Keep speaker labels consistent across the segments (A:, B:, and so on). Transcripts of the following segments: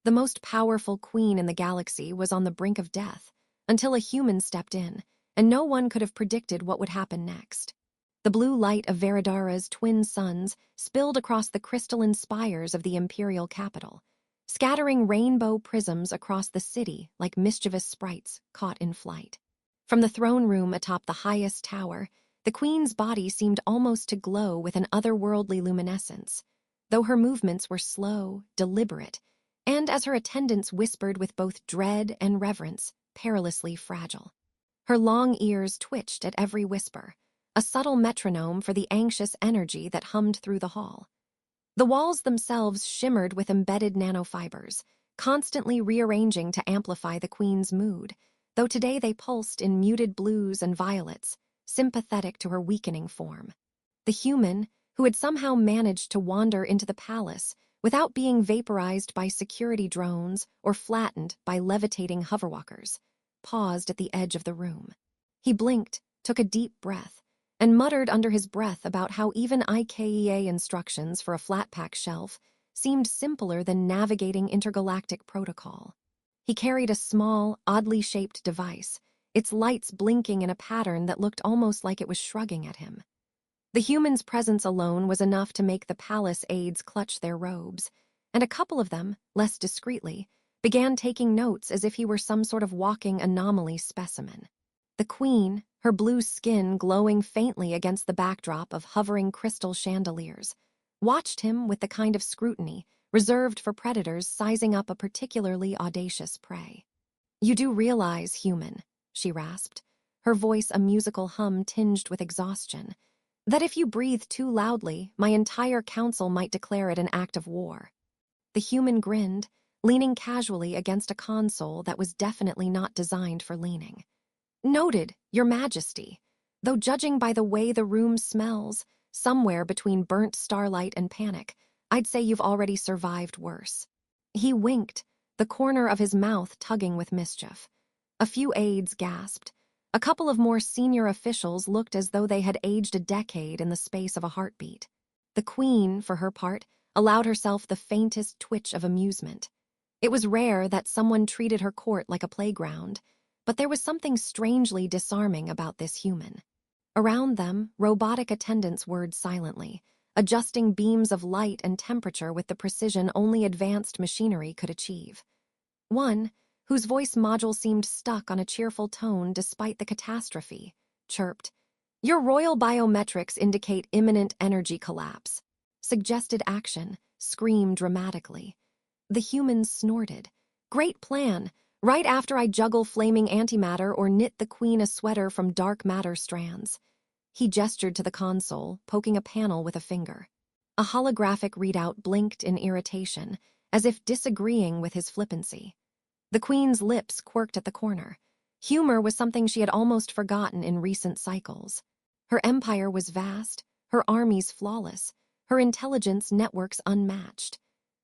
A: The most powerful queen in the galaxy was on the brink of death, until a human stepped in, and no one could have predicted what would happen next. The blue light of Veridara's twin suns spilled across the crystalline spires of the imperial capital, scattering rainbow prisms across the city like mischievous sprites caught in flight. From the throne room atop the highest tower, the queen's body seemed almost to glow with an otherworldly luminescence, though her movements were slow, deliberate, and, as her attendants whispered with both dread and reverence, perilously fragile. Her long ears twitched at every whisper, a subtle metronome for the anxious energy that hummed through the hall. The walls themselves shimmered with embedded nanofibers, constantly rearranging to amplify the queen's mood, though today they pulsed in muted blues and violets, sympathetic to her weakening form. The human, who had somehow managed to wander into the palace without being vaporized by security drones or flattened by levitating hoverwalkers, paused at the edge of the room. He blinked, took a deep breath, and muttered under his breath about how even IKEA instructions for a flat-pack shelf seemed simpler than navigating intergalactic protocol. He carried a small, oddly shaped device, its lights blinking in a pattern that looked almost like it was shrugging at him. The human's presence alone was enough to make the palace aides clutch their robes, and a couple of them, less discreetly, began taking notes as if he were some sort of walking anomaly specimen. The queen, her blue skin glowing faintly against the backdrop of hovering crystal chandeliers, watched him with the kind of scrutiny reserved for predators sizing up a particularly audacious prey. "You do realize, human," she rasped, her voice a musical hum tinged with exhaustion, "that if you breathe too loudly, my entire council might declare it an act of war." The human grinned, leaning casually against a console that was definitely not designed for leaning. "Noted, Your Majesty, though judging by the way the room smells, somewhere between burnt starlight and panic, I'd say you've already survived worse." He winked, the corner of his mouth tugging with mischief. A few aides gasped. A couple of more senior officials looked as though they had aged a decade in the space of a heartbeat. The queen, for her part, allowed herself the faintest twitch of amusement. It was rare that someone treated her court like a playground, but there was something strangely disarming about this human. Around them, robotic attendants whirred silently, adjusting beams of light and temperature with the precision only advanced machinery could achieve. One, whose voice module seemed stuck on a cheerful tone despite the catastrophe, chirped, "Your royal biometrics indicate imminent energy collapse." Suggested action, screamed dramatically. The human snorted. "Great plan! Right after I juggle flaming antimatter or knit the queen a sweater from dark matter strands." He gestured to the console, poking a panel with a finger. A holographic readout blinked in irritation, as if disagreeing with his flippancy. The queen's lips quirked at the corner. Humor was something she had almost forgotten in recent cycles. Her empire was vast, her armies flawless, her intelligence networks unmatched.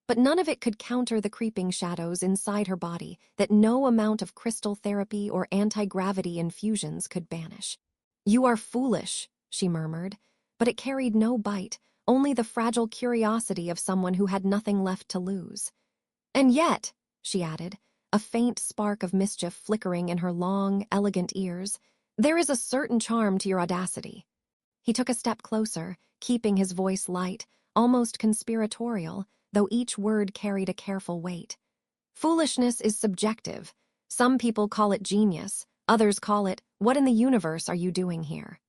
A: But none of it could counter the creeping shadows inside her body that no amount of crystal therapy or anti-gravity infusions could banish. "You are foolish," she murmured, but it carried no bite, only the fragile curiosity of someone who had nothing left to lose. "And yet," she added, a faint spark of mischief flickering in her long, elegant ears, "there is a certain charm to your audacity." He took a step closer, keeping his voice light, almost conspiratorial, though each word carried a careful weight. "Foolishness is subjective. Some people call it genius, others call it, 'What in the universe are you doing here?'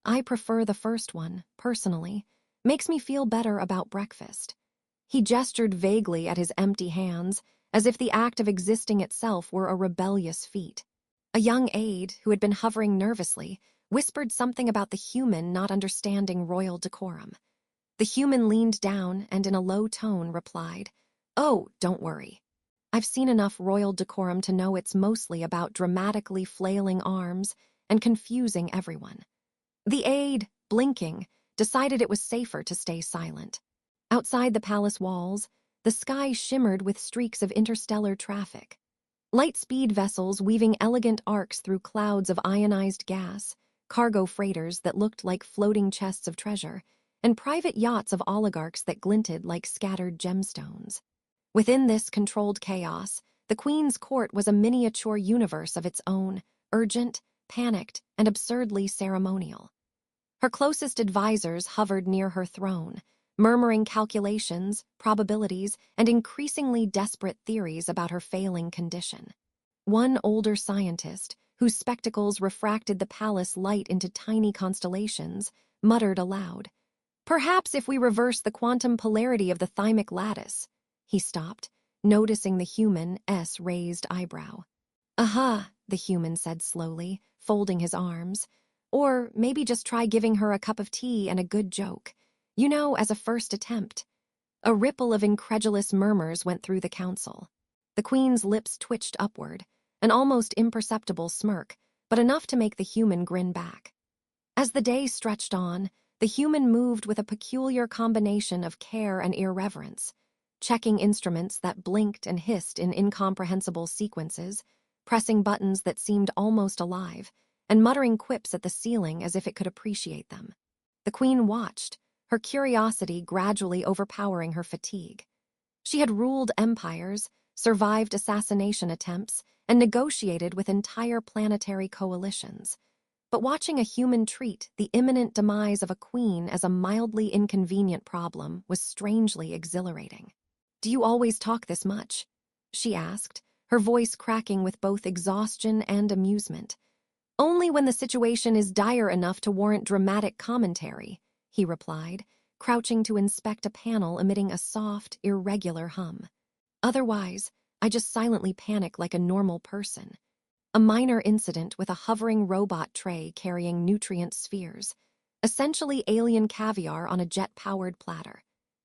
A: I prefer the first one, personally. Makes me feel better about breakfast." He gestured vaguely at his empty hands, as if the act of existing itself were a rebellious feat. A young aide, who had been hovering nervously, whispered something about the human not understanding royal decorum. The human leaned down and in a low tone replied, "Oh, don't worry. I've seen enough royal decorum to know it's mostly about dramatically flailing arms and confusing everyone." The aide, blinking, decided it was safer to stay silent. Outside the palace walls, the sky shimmered with streaks of interstellar traffic. Light-speed vessels weaving elegant arcs through clouds of ionized gas, cargo freighters that looked like floating chests of treasure, and private yachts of oligarchs that glinted like scattered gemstones. Within this controlled chaos, the Queen's court was a miniature universe of its own, urgent, panicked, and absurdly ceremonial. Her closest advisors hovered near her throne, murmuring calculations, probabilities, and increasingly desperate theories about her failing condition. One older scientist, whose spectacles refracted the palace light into tiny constellations, muttered aloud, "Perhaps if we reverse the quantum polarity of the thymic lattice." He stopped, noticing the human's raised eyebrow. "Aha," the human said slowly, folding his arms. "Or maybe just try giving her a cup of tea and a good joke. You know, as a first attempt." A ripple of incredulous murmurs went through the council. The Queen's lips twitched upward, an almost imperceptible smirk, but enough to make the human grin back. As the day stretched on, the human moved with a peculiar combination of care and irreverence, checking instruments that blinked and hissed in incomprehensible sequences, pressing buttons that seemed almost alive, and muttering quips at the ceiling as if it could appreciate them. The Queen watched, her curiosity gradually overpowering her fatigue. She had ruled empires, survived assassination attempts, and negotiated with entire planetary coalitions. But watching a human treat the imminent demise of a queen as a mildly inconvenient problem was strangely exhilarating. "Do you always talk this much?" she asked, her voice cracking with both exhaustion and amusement. "Only when the situation is dire enough to warrant dramatic commentary," he replied, crouching to inspect a panel emitting a soft, irregular hum. "Otherwise, I just silently panic like a normal person." A minor incident with a hovering robot tray carrying nutrient spheres, essentially alien caviar on a jet-powered platter,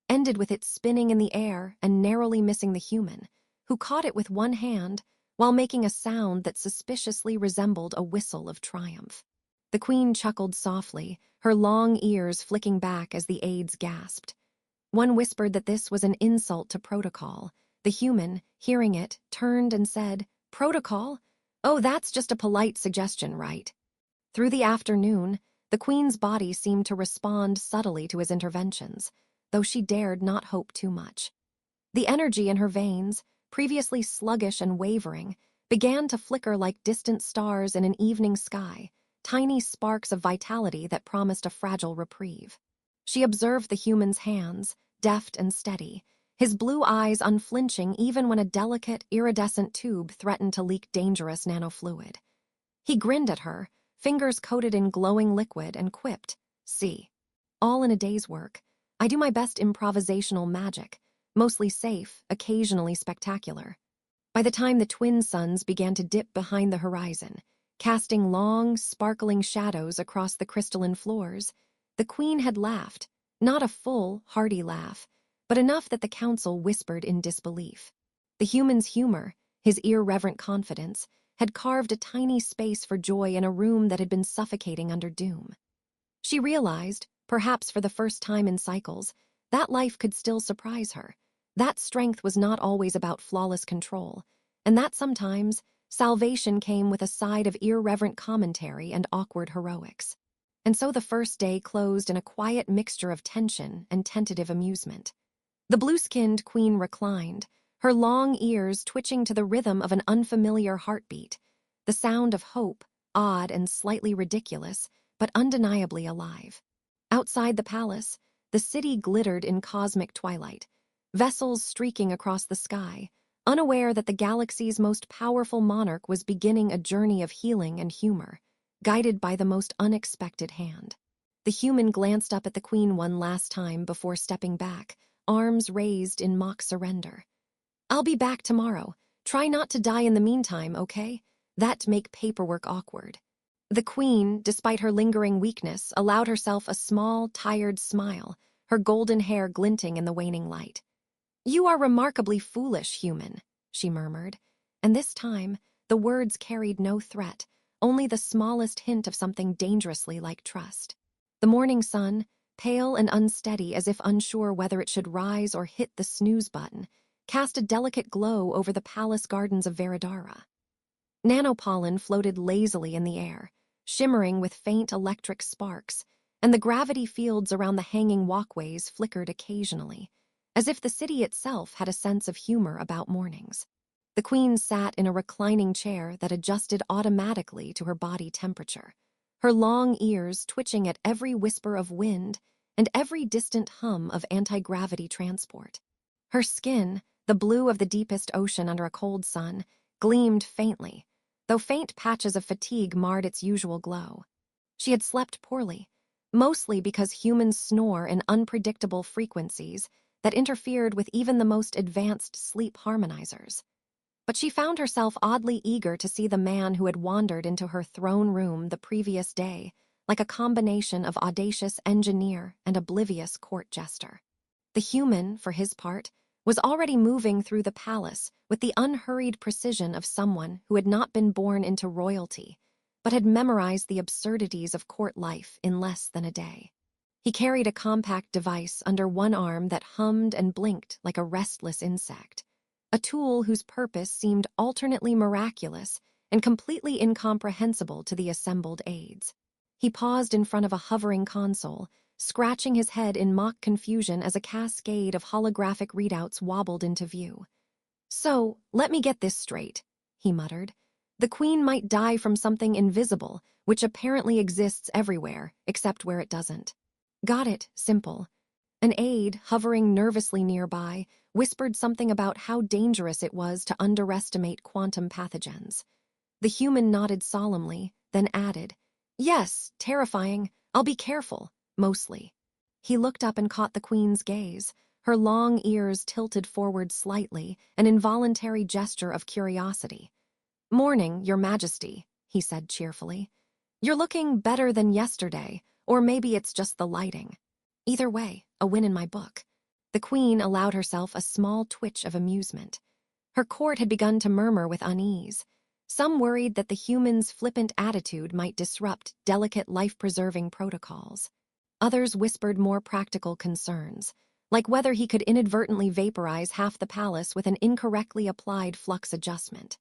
A: ended with it spinning in the air and narrowly missing the human, who caught it with one hand while making a sound that suspiciously resembled a whistle of triumph. The Queen chuckled softly, her long ears flicking back as the aides gasped. One whispered that this was an insult to protocol. The human, hearing it, turned and said, "Protocol? Oh, that's just a polite suggestion, right?" Through the afternoon, the Queen's body seemed to respond subtly to his interventions, though she dared not hope too much. The energy in her veins, previously sluggish and wavering, began to flicker like distant stars in an evening sky, tiny sparks of vitality that promised a fragile reprieve. She observed the human's hands, deft and steady, his blue eyes unflinching even when a delicate, iridescent tube threatened to leak dangerous nanofluid. He grinned at her, fingers coated in glowing liquid, and quipped, "See, all in a day's work. I do my best improvisational magic, mostly safe, occasionally spectacular." By the time the twin suns began to dip behind the horizon, casting long, sparkling shadows across the crystalline floors, the Queen had laughed, not a full, hearty laugh, but enough that the council whispered in disbelief. The human's humor, his irreverent confidence, had carved a tiny space for joy in a room that had been suffocating under doom. She realized, perhaps for the first time in cycles, that life could still surprise her. That strength was not always about flawless control, and that sometimes salvation came with a side of irreverent commentary and awkward heroics. And so the first day closed in a quiet mixture of tension and tentative amusement. The blue-skinned Queen reclined, her long ears twitching to the rhythm of an unfamiliar heartbeat, the sound of hope, odd and slightly ridiculous, but undeniably alive. Outside the palace, the city glittered in cosmic twilight, vessels streaking across the sky, unaware that the galaxy's most powerful monarch was beginning a journey of healing and humor, guided by the most unexpected hand. The human glanced up at the Queen one last time before stepping back, arms raised in mock surrender. "I'll be back tomorrow. Try not to die in the meantime, okay? That'd make paperwork awkward." The Queen, despite her lingering weakness, allowed herself a small, tired smile, her golden hair glinting in the waning light. "You are remarkably foolish, human," she murmured, and this time the words carried no threat, only the smallest hint of something dangerously like trust. The morning sun, pale and unsteady as if unsure whether it should rise or hit the snooze button, cast a delicate glow over the palace gardens of Veridara. Nanopollen floated lazily in the air, shimmering with faint electric sparks, and the gravity fields around the hanging walkways flickered occasionally, as if the city itself had a sense of humor about mornings. The queen sat in a reclining chair that adjusted automatically to her body temperature, her long ears twitching at every whisper of wind and every distant hum of anti-gravity transport. Her skin, the blue of the deepest ocean under a cold sun, gleamed faintly, though faint patches of fatigue marred its usual glow. She had slept poorly, mostly because humans snore in unpredictable frequencies that interfered with even the most advanced sleep harmonizers. But she found herself oddly eager to see the man who had wandered into her throne room the previous day, like a combination of audacious engineer and oblivious court jester. The human, for his part, was already moving through the palace with the unhurried precision of someone who had not been born into royalty, but had memorized the absurdities of court life in less than a day. He carried a compact device under one arm that hummed and blinked like a restless insect, a tool whose purpose seemed alternately miraculous and completely incomprehensible to the assembled aides. He paused in front of a hovering console, scratching his head in mock confusion as a cascade of holographic readouts wobbled into view. "So, let me get this straight," he muttered. "The queen might die from something invisible, which apparently exists everywhere, except where it doesn't." "Got it, simple." An aide, hovering nervously nearby, whispered something about how dangerous it was to underestimate quantum pathogens. The human nodded solemnly, then added, "Yes, terrifying. I'll be careful, mostly." He looked up and caught the queen's gaze, her long ears tilted forward slightly, an involuntary gesture of curiosity. "Morning, Your Majesty," he said cheerfully. "You're looking better than yesterday, or maybe it's just the lighting. Either way, a win in my book." The queen allowed herself a small twitch of amusement. Her court had begun to murmur with unease. Some worried that the human's flippant attitude might disrupt delicate life-preserving protocols. Others whispered more practical concerns, like whether he could inadvertently vaporize half the palace with an incorrectly applied flux adjustment.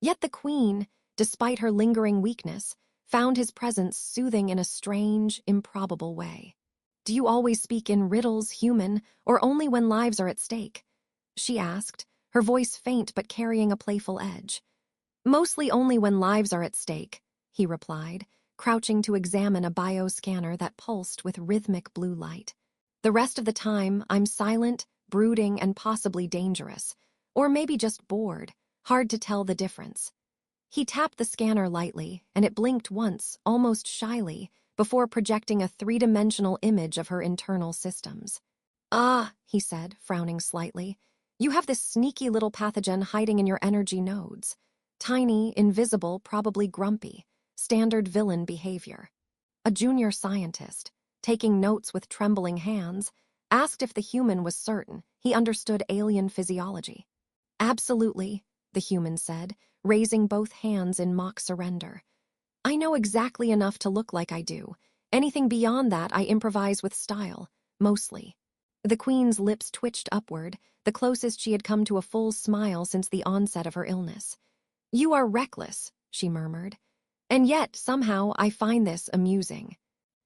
A: Yet the queen, despite her lingering weakness, found his presence soothing in a strange, improbable way. "Do you always speak in riddles, human, or only when lives are at stake?" she asked, her voice faint but carrying a playful edge. "Mostly only when lives are at stake," he replied, crouching to examine a bioscanner that pulsed with rhythmic blue light. "The rest of the time, I'm silent, brooding, and possibly dangerous. Or maybe just bored, hard to tell the difference." He tapped the scanner lightly, and it blinked once, almost shyly, before projecting a three-dimensional image of her internal systems. "Ah," he said, frowning slightly, "you have this sneaky little pathogen hiding in your energy nodes. Tiny, invisible, probably grumpy. Standard villain behavior." A junior scientist, taking notes with trembling hands, asked if the human was certain he understood alien physiology. "Absolutely," the human said, raising both hands in mock surrender. "I know exactly enough to look like I do. Anything beyond that I improvise with style, mostly." The queen's lips twitched upward, the closest she had come to a full smile since the onset of her illness. "You are reckless," she murmured. "And yet, somehow, I find this amusing."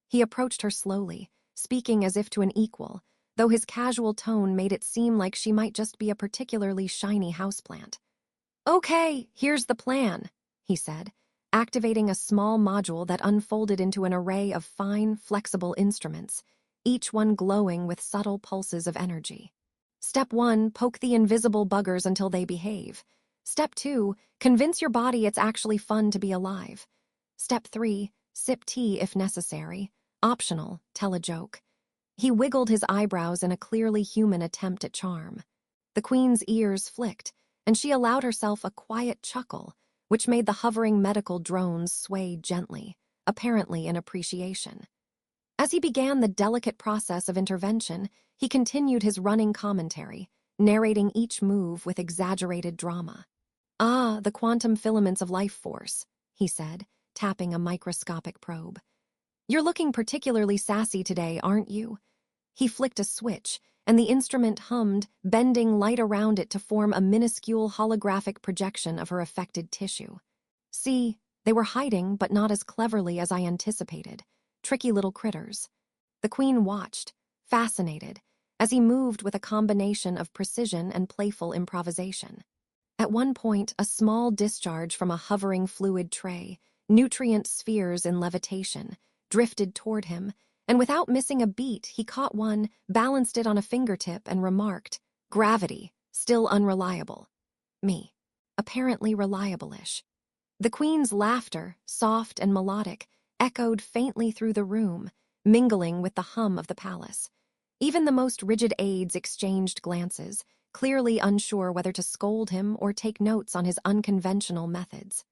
A: He approached her slowly, speaking as if to an equal, though his casual tone made it seem like she might just be a particularly shiny houseplant. "Okay, here's the plan," he said, activating a small module that unfolded into an array of fine, flexible instruments, each one glowing with subtle pulses of energy. "Step 1, poke the invisible buggers until they behave. Step 2, convince your body it's actually fun to be alive. Step 3, sip tea if necessary. Optional, tell a joke." He wiggled his eyebrows in a clearly human attempt at charm. The queen's ears flicked, and she allowed herself a quiet chuckle, which made the hovering medical drones sway gently, apparently in appreciation. As he began the delicate process of intervention, he continued his running commentary, narrating each move with exaggerated drama. "Ah, the quantum filaments of life force," he said, tapping a microscopic probe. "You're looking particularly sassy today, aren't you?" He flicked a switch, and the instrument hummed, bending light around it to form a minuscule holographic projection of her affected tissue. "See, they were hiding, but not as cleverly as I anticipated. Tricky little critters." The queen watched, fascinated, as he moved with a combination of precision and playful improvisation. At one point, a small discharge from a hovering fluid tray, nutrient spheres in levitation, drifted toward him, and without missing a beat, he caught one, balanced it on a fingertip, and remarked, "Gravity, still unreliable." Me. Apparently reliable-ish. The Queen's laughter, soft and melodic, echoed faintly through the room, mingling with the hum of the palace. Even the most rigid aides exchanged glances, clearly unsure whether to scold him or take notes on his unconventional methods.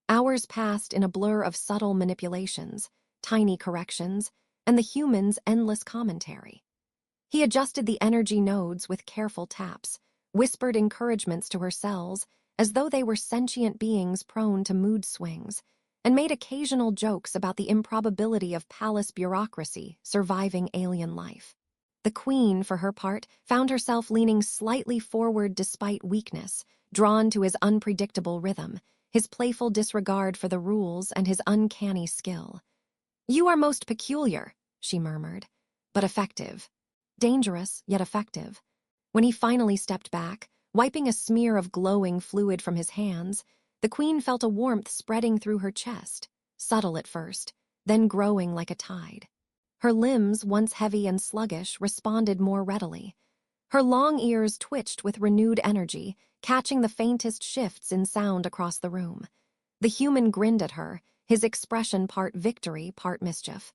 A: Hours passed in a blur of subtle manipulations, tiny corrections, and the human's endless commentary. He adjusted the energy nodes with careful taps, whispered encouragements to her cells as though they were sentient beings prone to mood swings, and made occasional jokes about the improbability of palace bureaucracy surviving alien life. The Queen, for her part, found herself leaning slightly forward despite weakness, drawn to his unpredictable rhythm, his playful disregard for the rules, and his uncanny skill. "You are most peculiar," she murmured, "but effective. Dangerous, yet effective." When he finally stepped back, wiping a smear of glowing fluid from his hands, the Queen felt a warmth spreading through her chest, subtle at first, then growing like a tide. Her limbs, once heavy and sluggish, responded more readily. Her long ears twitched with renewed energy, catching the faintest shifts in sound across the room. The human grinned at her, his expression part victory, part mischief.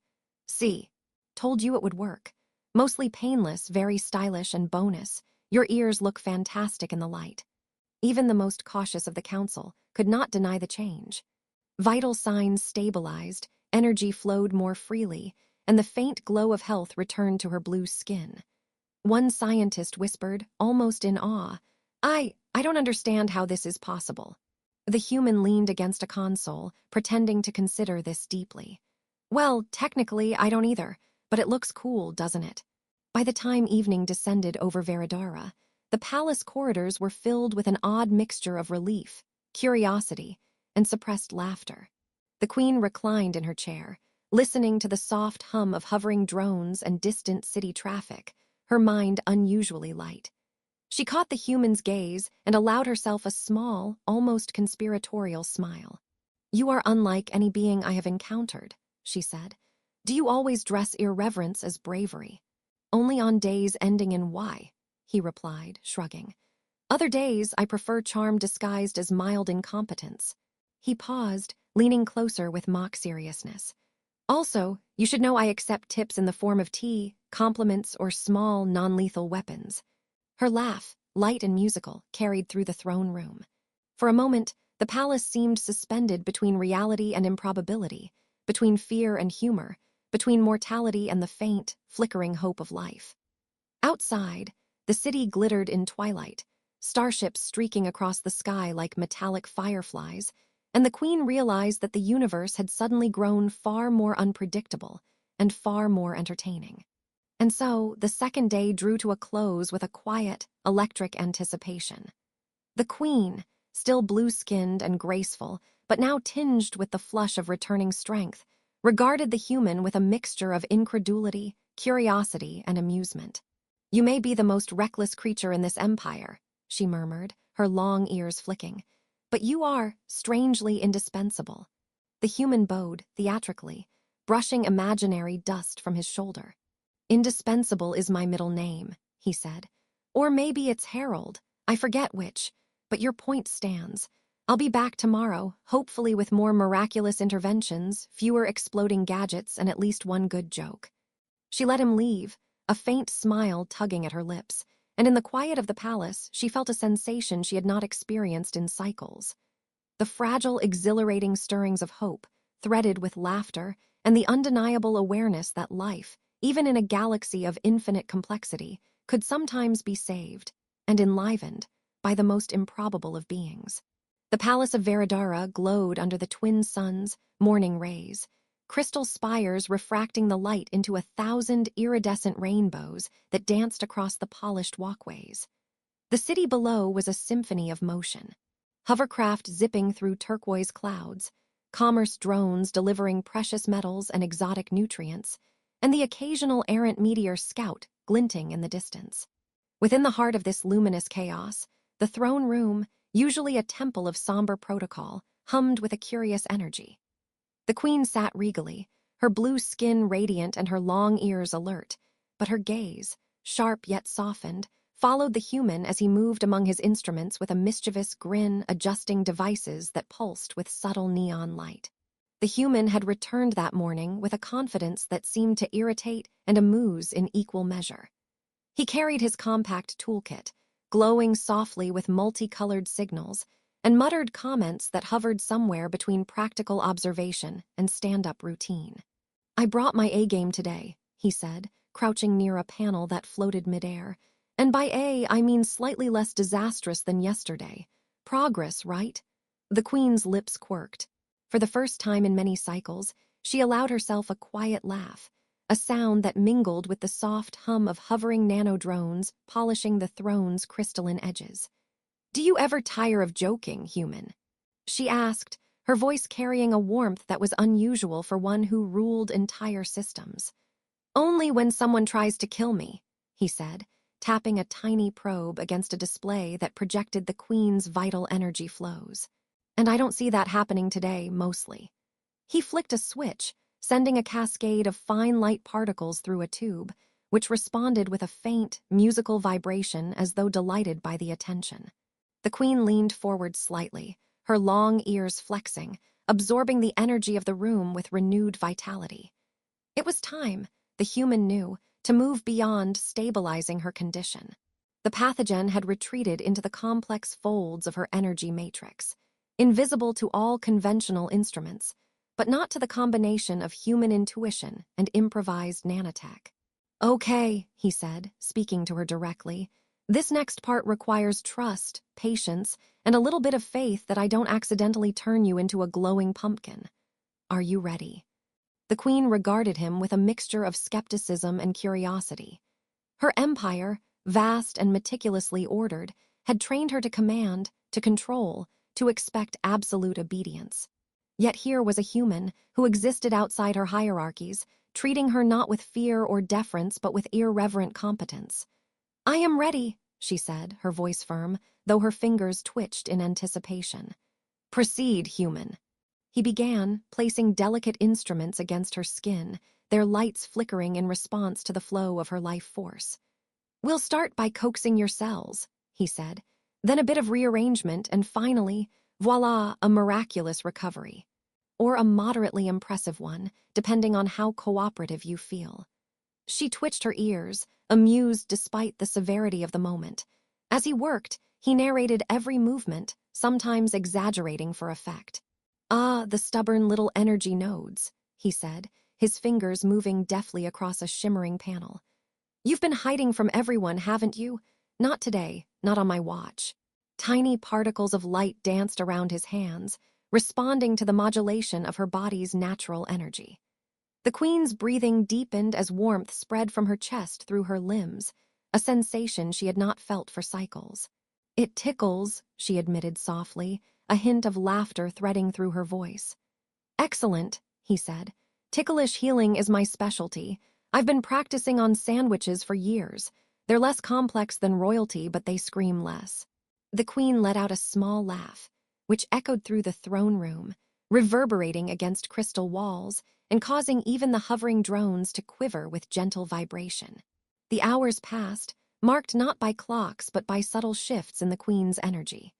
A: "See, told you it would work. Mostly painless, very stylish and bonus. Your ears look fantastic in the light." Even the most cautious of the council could not deny the change. Vital signs stabilized, energy flowed more freely, and the faint glow of health returned to her blue skin. One scientist whispered, almost in awe, I don't understand how this is possible." The human leaned against a console, pretending to consider this deeply. "Well, technically, I don't either, but it looks cool, doesn't it?" By the time evening descended over Veradara, the palace corridors were filled with an odd mixture of relief, curiosity, and suppressed laughter. The Queen reclined in her chair, listening to the soft hum of hovering drones and distant city traffic, her mind unusually light. She caught the human's gaze and allowed herself a small, almost conspiratorial smile. "You are unlike any being I have encountered," she said. "Do you always dress irreverence as bravery?" "Only on days ending in Y," he replied, shrugging. "Other days I prefer charm disguised as mild incompetence." He paused, leaning closer with mock seriousness. "Also, you should know I accept tips in the form of tea, compliments, or small, non-lethal weapons." Her laugh, light and musical, carried through the throne room. For a moment, the palace seemed suspended between reality and improbability, between fear and humor, between mortality and the faint, flickering hope of life. Outside, the city glittered in twilight, starships streaking across the sky like metallic fireflies, and the Queen realized that the universe had suddenly grown far more unpredictable and far more entertaining. And so, the second day drew to a close with a quiet, electric anticipation. The Queen, still blue-skinned and graceful, but now tinged with the flush of returning strength, regarded the human with a mixture of incredulity, curiosity, and amusement. "You may be the most reckless creature in this empire," she murmured, her long ears flicking, "but you are, strangely, indispensable." The human bowed, theatrically, brushing imaginary dust from his shoulder. "Indispensable is my middle name," he said. "Or maybe it's Harold, I forget which, but your point stands. I'll be back tomorrow, hopefully with more miraculous interventions, fewer exploding gadgets, and at least one good joke." She let him leave, a faint smile tugging at her lips, and in the quiet of the palace, she felt a sensation she had not experienced in cycles. The fragile, exhilarating stirrings of hope, threaded with laughter, and the undeniable awareness that life, even in a galaxy of infinite complexity, could sometimes be saved and enlivened by the most improbable of beings. The palace of Veradara glowed under the twin suns' morning rays, crystal spires refracting the light into 1,000 iridescent rainbows that danced across the polished walkways. The city below was a symphony of motion. Hovercraft zipping through turquoise clouds, commerce drones delivering precious metals and exotic nutrients, and the occasional errant meteor scout glinting in the distance. Within the heart of this luminous chaos, the throne room, usually a temple of somber protocol, hummed with a curious energy. The queen sat regally, her blue skin radiant and her long ears alert, but her gaze, sharp yet softened, followed the human as he moved among his instruments with a mischievous grin, adjusting devices that pulsed with subtle neon light. The human had returned that morning with a confidence that seemed to irritate and amuse in equal measure. He carried his compact toolkit, glowing softly with multicolored signals, and muttered comments that hovered somewhere between practical observation and stand-up routine. "I brought my A-game today," he said, crouching near a panel that floated midair. "And by A, I mean slightly less disastrous than yesterday. Progress, right?" The queen's lips quirked. For the first time in many cycles, she allowed herself a quiet laugh, a sound that mingled with the soft hum of hovering nano-drones polishing the throne's crystalline edges. "Do you ever tire of joking, human?" she asked, her voice carrying a warmth that was unusual for one who ruled entire systems. "Only when someone tries to kill me," he said, tapping a tiny probe against a display that projected the queen's vital energy flows. "And I don't see that happening today, mostly." He flicked a switch, sending a cascade of fine light particles through a tube, which responded with a faint, musical vibration as though delighted by the attention. The queen leaned forward slightly, her long ears flexing, absorbing the energy of the room with renewed vitality. It was time, the human knew, to move beyond stabilizing her condition. The pathogen had retreated into the complex folds of her energy matrix, invisible to all conventional instruments, but not to the combination of human intuition and improvised nanotech. "Okay," he said, speaking to her directly. "This next part requires trust, patience, and a little bit of faith that I don't accidentally turn you into a glowing pumpkin. Are you ready?" The queen regarded him with a mixture of skepticism and curiosity. Her empire, vast and meticulously ordered, had trained her to command, to control, to expect absolute obedience. Yet here was a human who existed outside her hierarchies, treating her not with fear or deference but with irreverent competence. "I am ready," she said, her voice firm, though her fingers twitched in anticipation. "Proceed, human." He began, placing delicate instruments against her skin, their lights flickering in response to the flow of her life force. "We'll start by coaxing your cells," he said, "then a bit of rearrangement, and finally, voila, a miraculous recovery. Or a moderately impressive one, depending on how cooperative you feel." She twitched her ears, amused despite the severity of the moment. As he worked, he narrated every movement, sometimes exaggerating for effect. "Ah, the stubborn little energy nodes," he said, his fingers moving deftly across a shimmering panel. "You've been hiding from everyone, haven't you? Not today, not on my watch." Tiny particles of light danced around his hands, responding to the modulation of her body's natural energy. The queen's breathing deepened as warmth spread from her chest through her limbs, a sensation she had not felt for cycles. "It tickles," she admitted softly, a hint of laughter threading through her voice. "Excellent," he said. "Ticklish healing is my specialty. I've been practicing on sandwiches for years. They're less complex than royalty, but they scream less." The queen let out a small laugh, which echoed through the throne room, reverberating against crystal walls and causing even the hovering drones to quiver with gentle vibration. The hours passed, marked not by clocks but by subtle shifts in the queen's energy.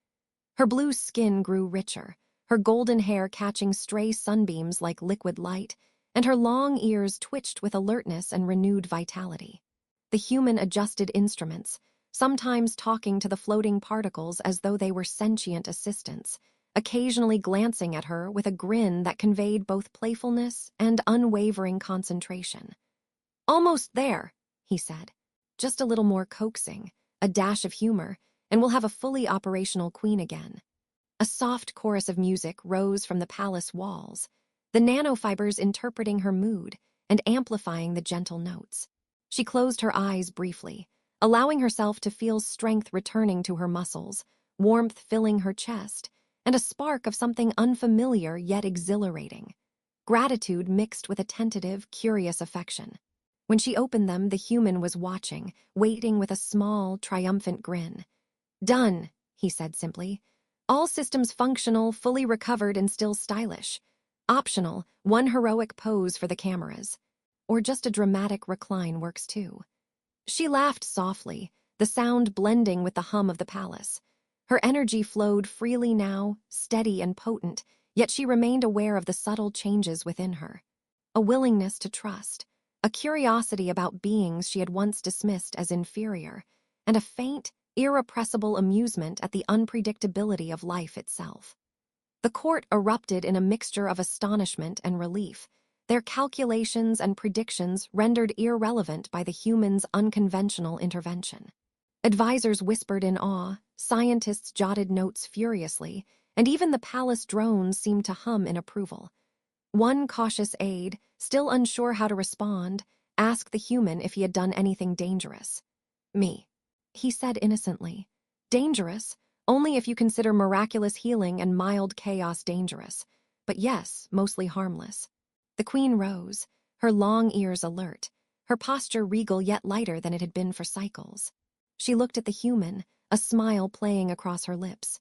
A: Her blue skin grew richer, her golden hair catching stray sunbeams like liquid light, and her long ears twitched with alertness and renewed vitality. The human adjusted instruments, sometimes talking to the floating particles as though they were sentient assistants, occasionally glancing at her with a grin that conveyed both playfulness and unwavering concentration. "Almost there," he said. "Just a little more coaxing, a dash of humor, and we'll have a fully operational queen again." A soft chorus of music rose from the palace walls, the nanofibers interpreting her mood and amplifying the gentle notes. She closed her eyes briefly, allowing herself to feel strength returning to her muscles, warmth filling her chest, and a spark of something unfamiliar yet exhilarating. Gratitude mixed with a tentative, curious affection. When she opened them, the human was watching, waiting with a small, triumphant grin. "Done," he said simply. "All systems functional, fully recovered, and still stylish. Optional, one heroic pose for the cameras. Or just a dramatic recline works too." She laughed softly, the sound blending with the hum of the palace. Her energy flowed freely now, steady and potent, yet she remained aware of the subtle changes within her. A willingness to trust, a curiosity about beings she had once dismissed as inferior, and a faint, irrepressible amusement at the unpredictability of life itself. The court erupted in a mixture of astonishment and relief, their calculations and predictions rendered irrelevant by the human's unconventional intervention. Advisors whispered in awe, scientists jotted notes furiously, and even the palace drones seemed to hum in approval. One cautious aide, still unsure how to respond, asked the human if he had done anything dangerous. "Me," he said innocently. "Dangerous? Only if you consider miraculous healing and mild chaos dangerous. But yes, mostly harmless." The queen rose, her long ears alert, her posture regal yet lighter than it had been for cycles. She looked at the human, a smile playing across her lips.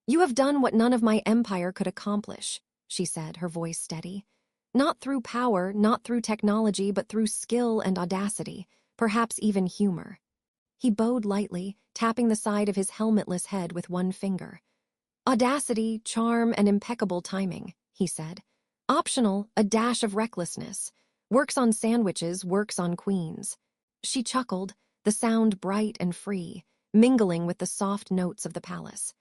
A: "You have done what none of my empire could accomplish," she said, her voice steady. "Not through power, not through technology, but through skill and audacity, perhaps even humor." He bowed lightly, tapping the side of his helmetless head with one finger. "Audacity, charm, and impeccable timing," he said. "Optional, a dash of recklessness. Works on sandwiches, works on queens." She chuckled, the sound bright and free, mingling with the soft notes of the palace.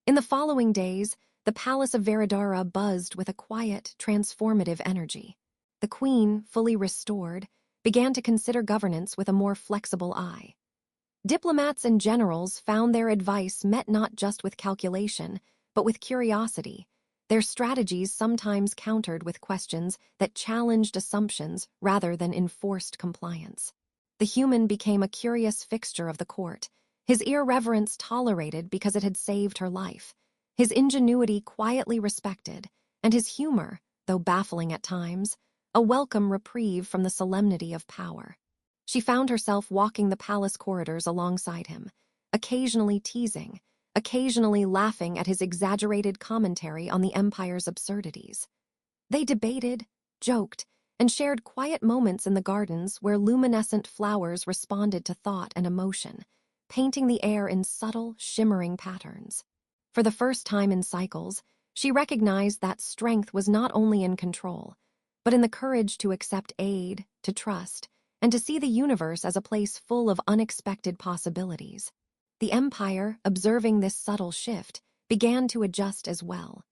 A: In the following days, the palace of Veradara buzzed with a quiet, transformative energy. The queen, fully restored, began to consider governance with a more flexible eye. Diplomats and generals found their advice met not just with calculation, but with curiosity, their strategies sometimes countered with questions that challenged assumptions rather than enforced compliance. The human became a curious fixture of the court, his irreverence tolerated because it had saved her life, his ingenuity quietly respected, and his humor, though baffling at times, a welcome reprieve from the solemnity of power. She found herself walking the palace corridors alongside him, occasionally teasing, occasionally laughing at his exaggerated commentary on the empire's absurdities. They debated, joked, and shared quiet moments in the gardens where luminescent flowers responded to thought and emotion, painting the air in subtle, shimmering patterns. For the first time in cycles, she recognized that strength was not only in control, but in the courage to accept aid, to trust, and to see the universe as a place full of unexpected possibilities. The empire, observing this subtle shift, began to adjust as well.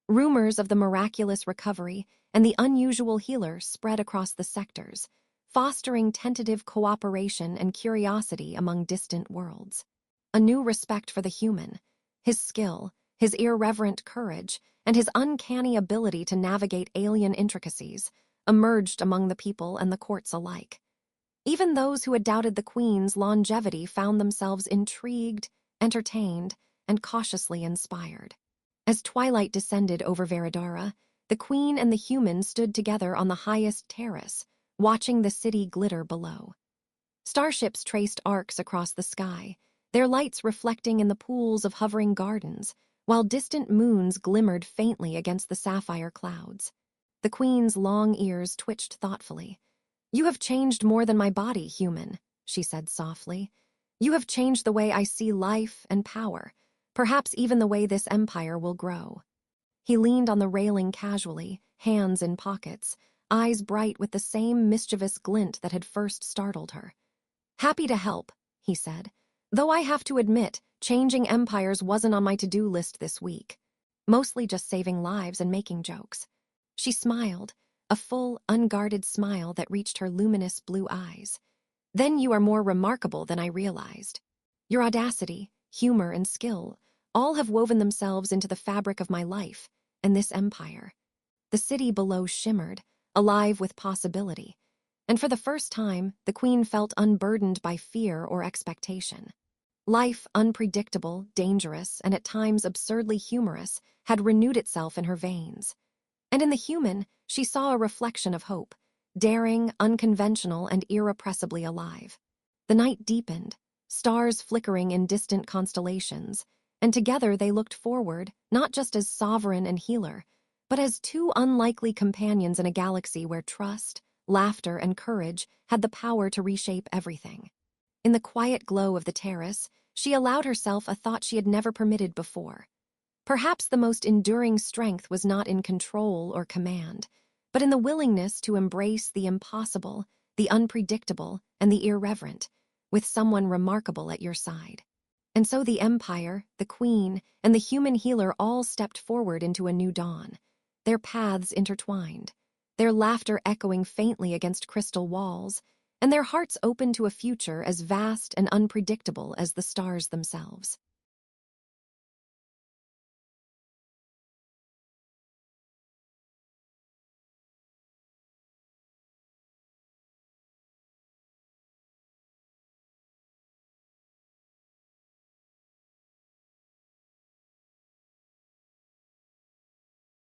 A: Rumors of the miraculous recovery and the unusual healer spread across the sectors, fostering tentative cooperation and curiosity among distant worlds. A new respect for the human, his skill, his irreverent courage, and his uncanny ability to navigate alien intricacies, emerged among the people and the courts alike. Even those who had doubted the queen's longevity found themselves intrigued, entertained, and cautiously inspired. As twilight descended over Veradara, the queen and the human stood together on the highest terrace, watching the city glitter below. Starships traced arcs across the sky, their lights reflecting in the pools of hovering gardens, while distant moons glimmered faintly against the sapphire clouds. The queen's long ears twitched thoughtfully. "You have changed more than my body, human," she said softly. "You have changed the way I see life and power, perhaps even the way this empire will grow." He leaned on the railing casually, hands in pockets, eyes bright with the same mischievous glint that had first startled her. "Happy to help," he said, "though I have to admit, changing empires wasn't on my to-do list this week. Mostly just saving lives and making jokes." She smiled, a full, unguarded smile that reached her luminous blue eyes. "Then you are more remarkable than I realized. Your audacity, humor, and skill all have woven themselves into the fabric of my life and this empire." The city below shimmered, alive with possibility, and for the first time, the queen felt unburdened by fear or expectation. Life, unpredictable, dangerous, and at times absurdly humorous, had renewed itself in her veins. And in the human, she saw a reflection of hope, daring, unconventional, and irrepressibly alive. The night deepened, stars flickering in distant constellations, and together they looked forward, not just as sovereign and healer, but as two unlikely companions in a galaxy where trust, laughter, and courage had the power to reshape everything. In the quiet glow of the terrace, she allowed herself a thought she had never permitted before. Perhaps the most enduring strength was not in control or command, but in the willingness to embrace the impossible, the unpredictable, and the irreverent, with someone remarkable at your side. And so the Empire, the Queen, and the human healer all stepped forward into a new dawn, their paths intertwined, their laughter echoing faintly against crystal walls, and their hearts open to a future as vast and unpredictable as the stars themselves.